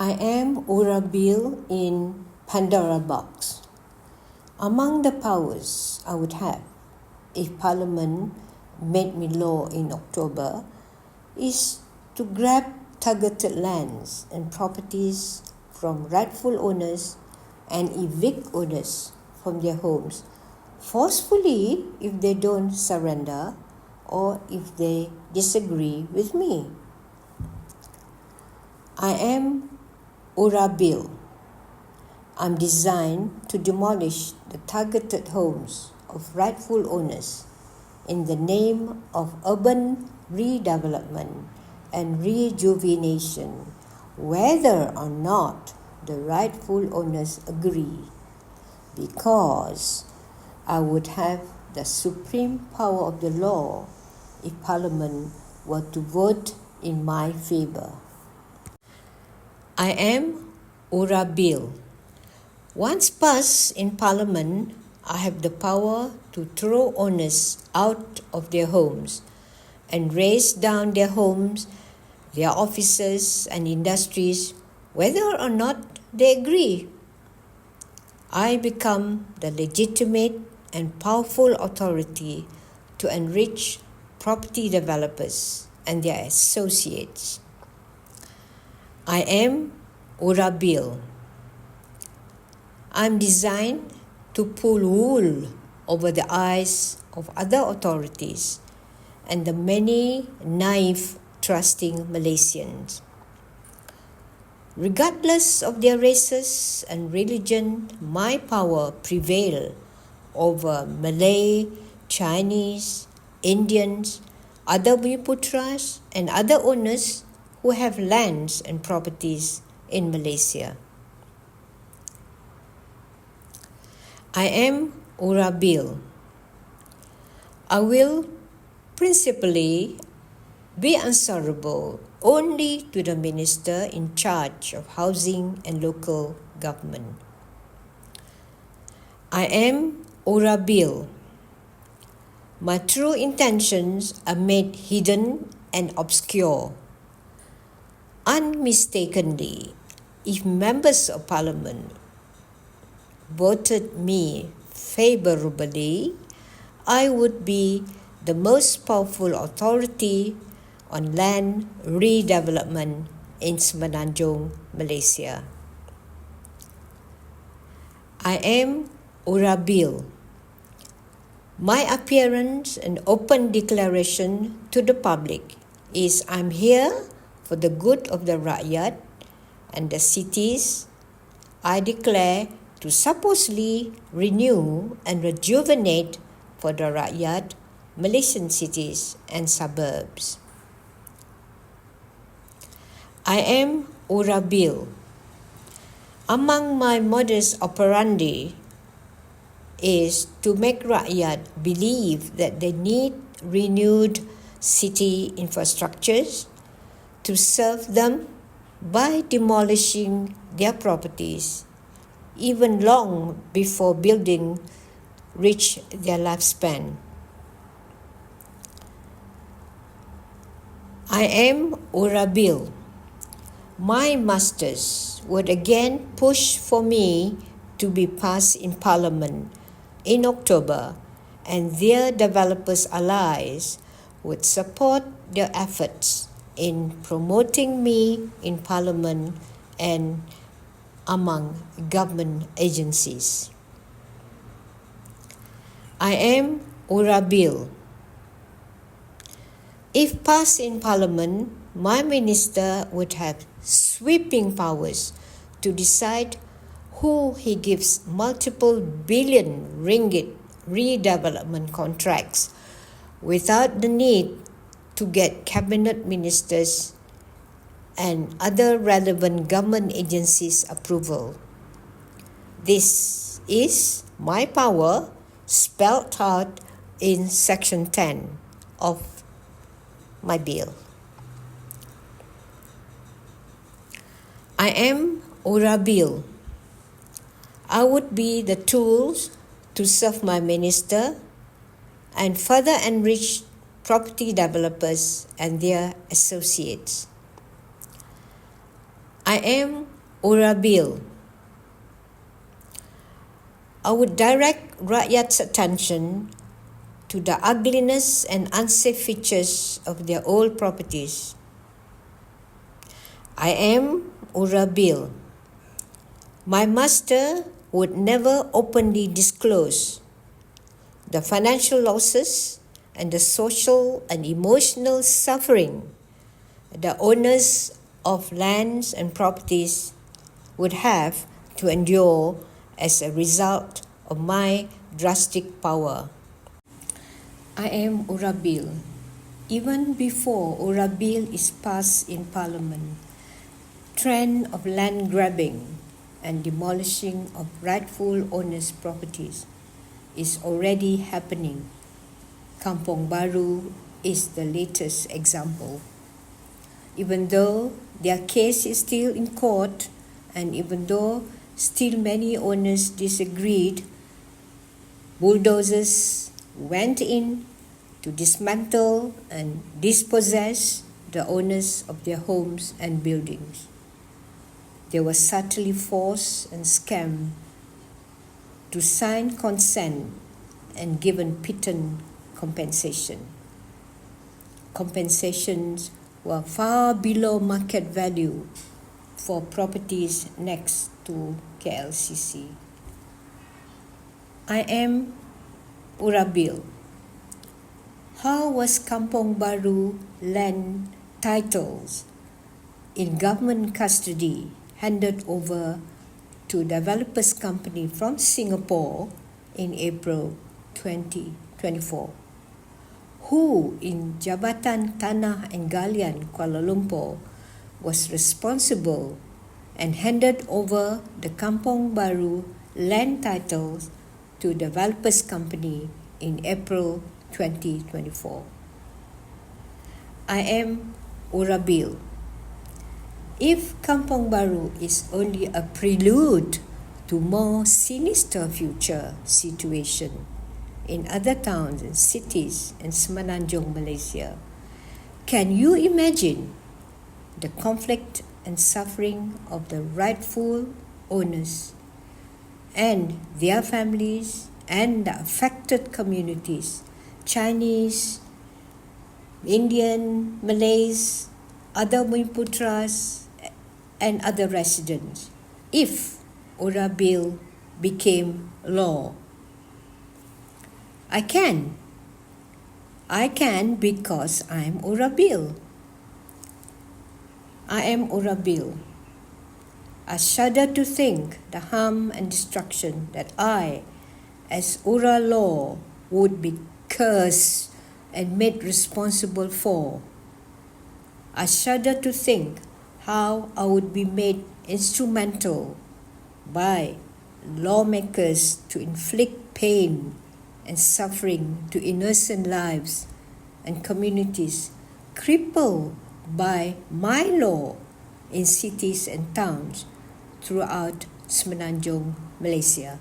I am URA bill in Pandora box. Among the powers I would have if Parliament made me law in October is to grab targeted lands and properties from rightful owners and evict owners from their homes forcefully if they don't surrender or if they disagree with me. I am URA bill. I'm designed to demolish the targeted homes of rightful owners in the name of urban redevelopment and rejuvenation, whether or not the rightful owners agree, because I would have the supreme power of the law if Parliament were to vote in my favour. I am URA bill. Once passed in Parliament, I have the power to throw owners out of their homes and raze down their homes, their offices and industries, whether or not they agree. I become the legitimate and powerful authority to enrich property developers and their associates. I am URA bill. I'm designed to pull wool over the eyes of other authorities and the many naive, trusting Malaysians. Regardless of their races and religion, my power prevails over Malay, Chinese, Indians, other Bumiputras and other owners who have lands and properties in Malaysia. I am URA bill. I will principally be answerable only to the Minister in charge of housing and local government. I am URA bill. My true intentions are made hidden and obscure. Unmistakably, if members of Parliament voted me favourably, I would be the most powerful authority on land redevelopment in Semenanjung, Malaysia. I am URA bill. My appearance and open declaration to the public is I'm here for the good of the rakyat and the cities. I declare to supposedly renew and rejuvenate for the rakyat Malaysian cities and suburbs. I am URA bill. Among my modus operandi is to make rakyat believe that they need renewed city infrastructures to serve them by demolishing their properties even long before building reach their lifespan. I am URA bill. My masters would again push for me to be passed in Parliament in October, and their developers allies would support their efforts in promoting me in Parliament and among government agencies. I am URA bill. If passed in Parliament, my minister would have sweeping powers to decide who he gives multiple billion ringgit redevelopment contracts without the need to get cabinet ministers and other relevant government agencies' approval. This is my power spelled out in Section 10 of my bill. I am URA bill. I would be the tools to serve my minister and further enrich property developers and their associates. I am URA Bill. I would direct Rakyat's attention to the ugliness and unsafe features of their old properties. I am URA Bill. My master would never openly disclose the financial losses and the social and emotional suffering the owners of lands and properties would have to endure as a result of my drastic power. I am URA Bill. Even before URA Bill is passed in Parliament, trend of land grabbing and demolishing of rightful owners' properties is already happening. Kampong Baru is the latest example. Even though their case is still in court, and even though still many owners disagreed, bulldozers went in to dismantle and dispossess the owners of their homes and buildings. They were subtly forced and scammed to sign consent and given pittance compensation. Compensations were far below market value for properties next to KLCC. I am URA Bill. How was Kampong Baru land titles in government custody handed over to developers company from Singapore in April 2024? Who in Jabatan Tanah and Galian, Kuala Lumpur, was responsible and handed over the Kampong Baru land titles to developers company in April 2024? I am URA Bill. If Kampong Baru is only a prelude to more sinister future situation in other towns and cities in Semenanjung, Malaysia, can you imagine the conflict and suffering of the rightful owners and their families and the affected communities, Chinese, Indian, Malays, other Bumiputras and other residents, if URA Bill became law? I can because I am URA Bill. I am URA Bill. I shudder to think the harm and destruction that I, as URA law, would be cursed and made responsible for. I shudder to think how I would be made instrumental by lawmakers to inflict pain and suffering to innocent lives and communities crippled by my law in cities and towns throughout Semenanjung, Malaysia.